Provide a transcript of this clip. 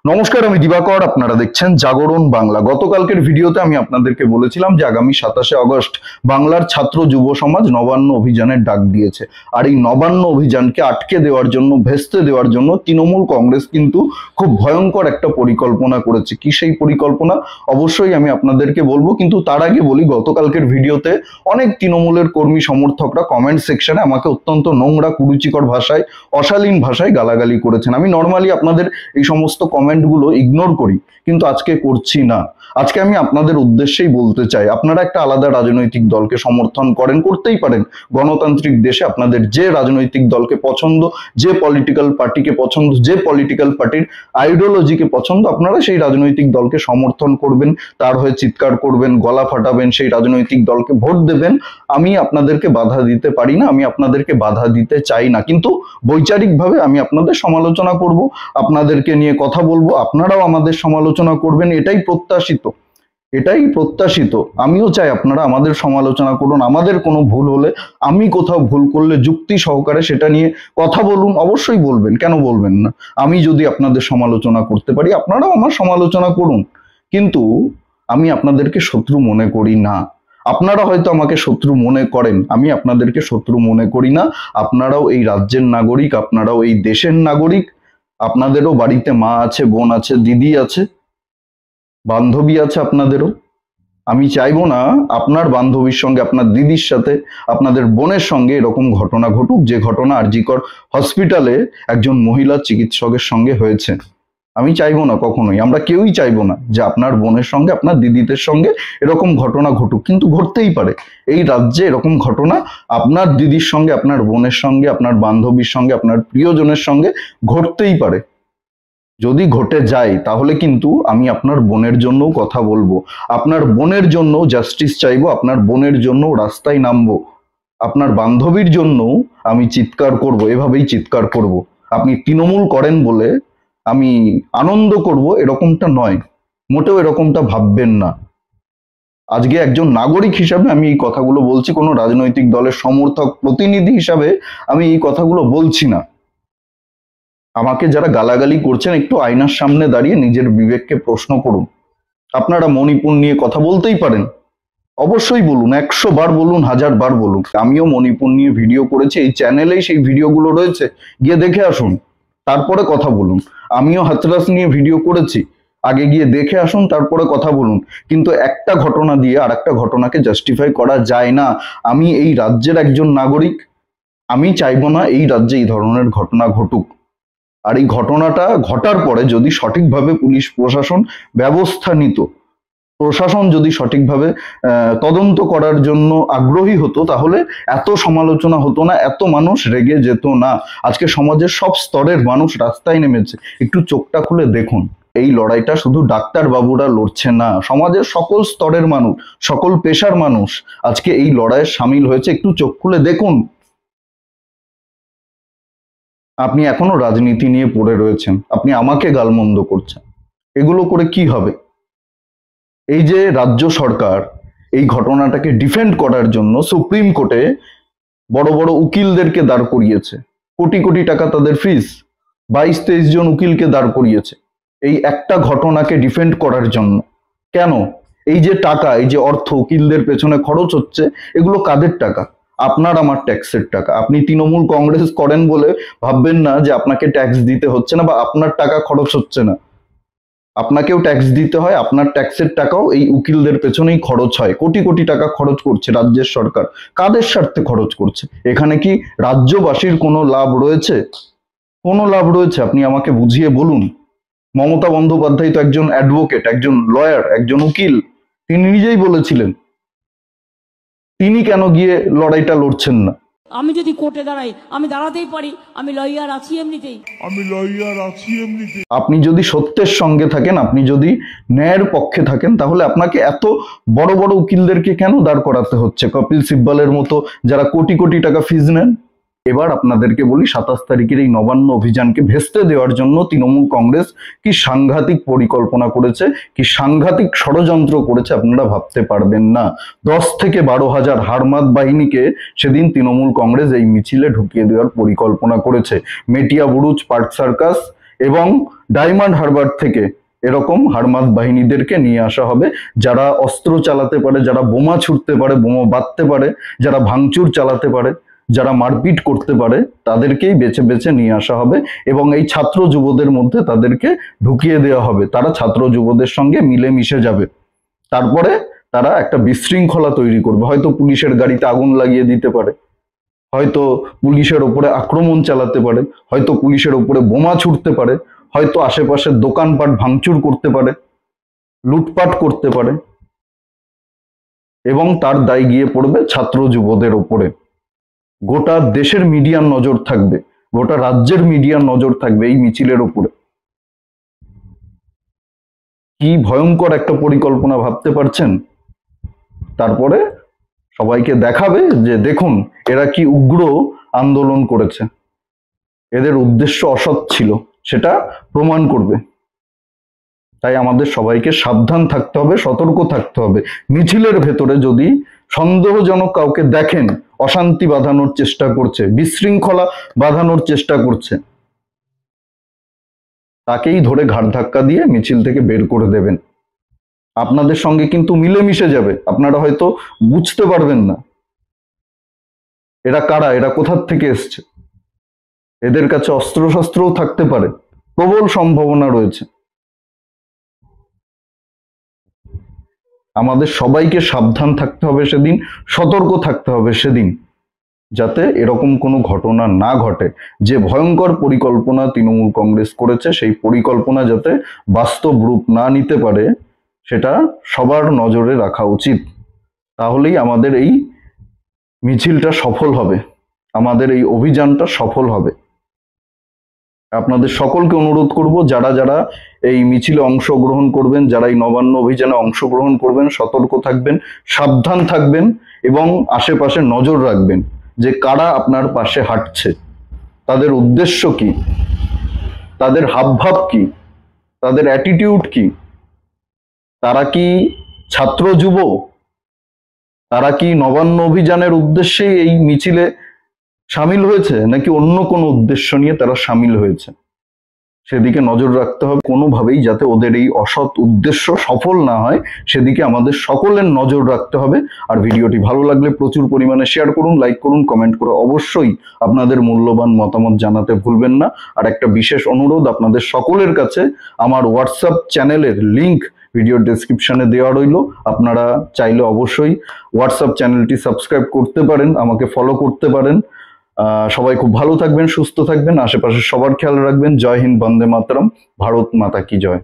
নমস্কার, আমি দিবাকর। আপনারা দেখছেন জাগরণ বাংলা। গতকালকের ভিডিওতে আমি আপনাদেরকে বলেছিলাম যে আগামী 27শে আগস্ট বাংলার ছাত্র যুব সমাজ নবান্ন অভিযানের ডাক দিয়েছে। আর এই নবান্ন অভিযানকে আটকে দেওয়ার জন্য, ভেস্তে দেওয়ার জন্য তৃণমূল কংগ্রেস কিন্তু খুব ভয়ঙ্কর একটা পরিকল্পনা করেছে। কি সেই পরিকল্পনা অবশ্যই আমি আপনাদেরকে বলবো, কিন্তু তার আগে বলি, গতকালকের ভিডিওতে অনেক তৃণমূলের কর্মী সমর্থকরা কমেন্ট সেকশনে আমাকে অত্যন্ত নোংরা, কুরুচিকর ভাষায়, অশালীন ভাষায় গালাগালি করেছেন। আমি নর্মালি আপনাদের এই সমস্ত কমেন্টগুলো ইগনোর করি, কিন্তু আজকে করছি না। আজকে আমি আপনাদের উদ্দেশ্যেই বলতে চাই, আপনারা একটা আলাদা রাজনৈতিক দলকে সমর্থন করেন, করতেই পারেন। গণতান্ত্রিক দেশে আপনাদের যে রাজনৈতিক দলকে পছন্দ, যে পলিটিক্যাল পার্টিকে পছন্দ, যে পলিটিক্যাল পার্টির আইডিওলজিকে পছন্দ, আপনারা সেই রাজনৈতিক দলকে সমর্থন করবেন, তার হয়ে চিৎকার করবেন, গলা ফাটাবেন, সেই রাজনৈতিক দলকে ভোট দেবেন। আমি আপনাদেরকে বাধা দিতে পারি না, আমি আপনাদেরকে বাধা দিতে চাই না, কিন্তু বৈচারিকভাবে আমি আপনাদের সমালোচনা করব, আপনাদেরকে নিয়ে কথা বলবো, আপনারাও আমাদের সমালোচনা করবেন। এটাই প্রত্যাশিত, এটাই প্রত্যাশিত। আমিও চাই আপনারা আমাদের সমালোচনা করুন। আমাদের কোনো ভুল হলে, আমি কোথাও ভুল করলে যুক্তি সহকারে সেটা নিয়ে কথা বলুন। অবশ্যই বলবেন, কেন বলবেন না? আমি যদি আপনাদের সমালোচনা করতে পারি, আপনারাও আমার সমালোচনা করুন। কিন্তু আমি আপনাদেরকে শত্রু মনে করি না। আপনারা হয়তো আমাকে শত্রু মনে করেন, আমি আপনাদেরকে শত্রু মনে করি না। আপনারাও এই রাজ্যের নাগরিক, আপনারাও এই দেশের নাগরিক। আপনাদেরও বাড়িতে মা আছে, বোন আছে, দিদি আছে, বান্ধবী আছে আপনাদেরও। আমি চাইবো না আপনার বান্ধবীর সঙ্গে, আপনার দিদির সাথে, আপনাদের বোনের সঙ্গে এরকম ঘটনা ঘটুক, যে ঘটনা আরজিকর হসপিটালে একজন মহিলা চিকিৎসকের সঙ্গে হয়েছে। আমি চাইবো না, কখনোই আমরা কেউই চাইবো না যে আপনার বোনের সঙ্গে, আপনার দিদিদের সঙ্গে এরকম ঘটনা ঘটুক। কিন্তু ঘটতেই পারে এই রাজ্যে এরকম ঘটনা, আপনার দিদির সঙ্গে, আপনার বোনের সঙ্গে, আপনার বান্ধবীর সঙ্গে, আপনার প্রিয়জনের সঙ্গে ঘটতেই পারে। যদি ঘটে যায় তাহলে কিন্তু আমি আপনার বোনের জন্য কথা বলবো, আপনার বোনের জন্য জাস্টিস চাইবো, আপনার বোনের জন্য রাস্তায় নামবো, আপনার বান্ধবীর জন্য আমি চিৎকার করব, এভাবেই চিৎকার করব। আপনি তৃণমূল করেন বলে আমি আনন্দ করব এরকমটা নয়, মোটেও এরকমটা ভাববেন না। আজকে একজন নাগরিক হিসাবে আমি এই কথাগুলো বলছি, কোনো রাজনৈতিক দলের সমর্থক, প্রতিনিধি হিসাবে আমি এই কথাগুলো বলছি না। আমাকে যারা গালাগালি করছেন, একটু আয়নার সামনে দাঁড়িয়ে নিজের বিবেককে প্রশ্ন করুন। আপনারা মণিপুর নিয়ে কথা বলতেই পারেন, অবশ্যই বলুন, 100 বার বলুন, 1000 বার বলুন। আমিও মণিপুর নিয়ে ভিডিও করেছি, এই চ্যানেলেই সেই ভিডিওগুলো রয়েছে, গিয়ে দেখে আসুন, তারপরে কথা বলুন। আমিও হাতরাস নিয়ে ভিডিও করেছি, আগে গিয়ে দেখে আসুন, তারপরে কথা বলুন। কিন্তু একটা ঘটনা দিয়ে আর একটা ঘটনাকে জাস্টিফাই করা যায় না। আমি এই রাজ্যের একজন নাগরিক, আমি চাইবো না এই রাজ্যে এই ধরনের ঘটনা ঘটুক। আর এই ঘটনাটা ঘটার পরে যদি সঠিকভাবে পুলিশ প্রশাসন ব্যবস্থা নিত, প্রশাসন যদি সঠিকভাবে তদন্ত করার জন্য আগ্রহী হতো, তাহলে এত সমালোচনা হতো না, এত মানুষ রেগে যেত না। আজকে সমাজের সব স্তরের মানুষ রাস্তায় নেমেছে, একটু চোখটা খুলে দেখুন। এই লড়াইটা শুধু ডাক্তার বাবুরা লড়ছে না, সমাজের সকল স্তরের মানুষ, সকল পেশার মানুষ আজকে এই লড়াইয়ে সামিল হয়েছে। একটু চোখ খুলে দেখুন। আপনি এখনো রাজনীতি নিয়ে পড়ে রয়েছেন, আপনি আমাকে গালমন্দ করছেন। এগুলো করে কি হবে? এই যে রাজ্য সরকার এই ঘটনাটাকে ডিফেন্ড করার জন্য সুপ্রিম কোর্টে বড় বড় উকিলদেরকে দাঁড় করিয়েছে, কোটি কোটি টাকা তাদের ফিস, 22-23 জন উকিলকে দাঁড় করিয়েছে এই একটা ঘটনাকে ডিফেন্ড করার জন্য। কেন? এই যে টাকা, এই যে অর্থ উকিলদের পেছনে খরচ হচ্ছে, এগুলো কাদের টাকা? আপনার আমার ট্যাক্সের টাকা। আপনি তৃণমূল কংগ্রেস করেন বলে ভাববেন না যে আপনাকে ট্যাক্স দিতে হচ্ছে না বা আপনার টাকা খরচ হচ্ছে না। আপনাকেও ট্যাক্স দিতে হয়, আপনার ট্যাক্সের টাকাও এই উকিলদের পেছনেই খরচ হয়। কোটি কোটি টাকা খরচ করছে রাজ্যের সরকার। কাদের স্বার্থে খরচ করছে? এখানে কি রাজ্যবাসীর কোনো লাভ রয়েছে? কোনো লাভ রয়েছে? আপনি আমাকে বুঝিয়ে বলুন। মমতা বন্দ্যোপাধ্যায় তো একজন অ্যাডভোকেট, একজন লয়ার, একজন উকিল। তিনি নিজেই বলেছিলেন, তিনি কেন গিয়ে লড়াইটা লড়ছেন না? আমি যদি কোর্টে দাঁড়াই, আমি দাঁড়াতেই পারি, আমি লয়ার আছি এমনিতেই। আপনি যদি সত্যের সঙ্গে থাকেন, আপনি যদি ন্যায়ের পক্ষে থাকেন, তাহলে আপনাকে এত বড় বড় উকিলদেরকে কেন দাঁড় করাতে হচ্ছে? কপিল সিব্বলের মতো, যারা কোটি কোটি টাকা ফিজ নেন। এবার আপনাদেরকে বলি, 27 তারিখের এই নবান্ন অভিযানকে ভেস্তে দেওয়ার জন্য তৃণমূল কংগ্রেস কি সাংঘাতিক পরিকল্পনা করেছে, কি সাংঘাতিক ষড়যন্ত্র করেছে, আপনারা ভাবতে পারবেন না। 10 থেকে 12 হাজার হারমাত বাহিনীকে সেদিন তৃণমূল কংগ্রেস এই মিছিলে ঢুকিয়ে দেওয়ার পরিকল্পনা করেছে। মেটিয়া বুরুজ, পার্ক সার্কাস, এবং ডায়মন্ড হারবার থেকে এরকম হারমাদ বাহিনীদেরকে নিয়ে আসা হবে, যারা অস্ত্র চালাতে পারে, যারা বোমা ছুটতে পারে, বোমা বাঁধতে পারে, যারা ভাঙচুর চালাতে পারে, যারা মারপিট করতে পারে, তাদেরকেই বেছে বেছে নিয়ে আসা হবে এবং এই ছাত্র যুবদের মধ্যে তাদেরকে ঢুকিয়ে দেওয়া হবে। তারা ছাত্র যুবদের সঙ্গে মিলে মিশে যাবে। তারপরে তারা একটা বিশৃঙ্খলা তৈরি করবে, হয়তো পুলিশের গাড়িতে আগুন লাগিয়ে দিতে পারে, হয়তো পুলিশের ওপরে আক্রমণ চালাতে পারে, হয়তো পুলিশের ওপরে বোমা ছুটতে পারে, হয়তো আশেপাশের দোকানপাট ভাঙচুর করতে পারে, লুটপাট করতে পারে, এবং তার দায় গিয়ে পড়বে ছাত্র যুবদের ওপরে। গোটা দেশের মিডিয়ার নজর থাকবে, গোটা রাজ্যের মিডিয়ার নজর থাকবে এই মিছিলের ওপরে। কি ভয়ঙ্কর একটা পরিকল্পনা ভাবতে পারছেন? তারপরে সবাইকে দেখাবে যে দেখুন এরা কি উগ্র আন্দোলন করেছে, এদের উদ্দেশ্য অসৎ ছিল, সেটা প্রমাণ করবে। তাই আমাদের সবাইকে সাবধান থাকতে হবে, সতর্ক থাকতে হবে। মিছিলের ভেতরে যদি সন্দেহজনক কাউকে দেখেন অশান্তি বাঁধানোর চেষ্টা করছে, বিশৃঙ্খলা বাঁধানোর চেষ্টা করছে, তাকেই ধরে ঘাড় ধাক্কা দিয়ে মিছিল থেকে বের করে দেবেন। আপনাদের সঙ্গে কিন্তু মিলেমিশে যাবে, আপনারা হয়তো বুঝতে পারবেন না এরা কারা, এরা কোথার থেকে এসছে, এদের কাছে অস্ত্রশস্ত্রও থাকতে পারে, প্রবল সম্ভাবনা রয়েছে। আমাদের সবাইকে সাবধান থাকতে হবে সেদিন, সতর্ক থাকতে হবে সেদিন, যাতে এরকম কোনো ঘটনা না ঘটে। যে ভয়ঙ্কর পরিকল্পনা তৃণমূল কংগ্রেস করেছে, সেই পরিকল্পনা যাতে বাস্তব রূপ না নিতে পারে, সেটা সবার নজরে রাখা উচিত। তাহলেই আমাদের এই মিছিলটা সফল হবে, আমাদের এই অভিযানটা সফল হবে। আপনাদের সকলকে অনুরোধ করব, যারা যারা এই মিছিলে অংশগ্রহণ করবেন, যারা এই নবান্ন অভিযানে অংশগ্রহণ করবেন, সতর্ক থাকবেন, সাবধান থাকবেন এবং আশেপাশে নজর রাখবেন যে কারা আপনার পাশে হাঁটছে, তাদের উদ্দেশ্য কি, তাদের হাবভাব কি, তাদের অ্যাটিটিউড কি, তারা কি ছাত্র যুব, তারা কি নবান্ন অভিযানের উদ্দেশ্যে এই মিছিলে সামিল হয়েছে, নাকি অন্য কোনো উদ্দেশ্য নিয়ে তারা সামিল হয়েছে, সেদিকে নজর রাখতে হবে। কোনোভাবেই যাতে ওদের এই অসৎ উদ্দেশ্য সফল না হয়, সেদিকে আমাদের সকলের নজর রাখতে হবে। আর ভিডিওটি ভালো লাগলে প্রচুর পরিমাণে শেয়ার করুন, লাইক করুন, কমেন্ট করে অবশ্যই আপনাদের মূল্যবান মতামত জানাতে ভুলবেন না। আর একটা বিশেষ অনুরোধ আপনাদের সকলের কাছে, আমার হোয়াটসঅ্যাপ চ্যানেলের লিংক ভিডিও ডেসক্রিপশনে দেওয়া রইল, আপনারা চাইলে অবশ্যই হোয়াটসঅ্যাপ চ্যানেলটি সাবস্ক্রাইব করতে পারেন, আমাকে ফলো করতে পারেন। সবাই খুব ভালো থাকবেন, সুস্থ থাকবেন, আশেপাশে সবার খেয়াল রাখবেন। জয় হিন্দ, বন্দে মাতরম, ভারত মাতা কি জয়।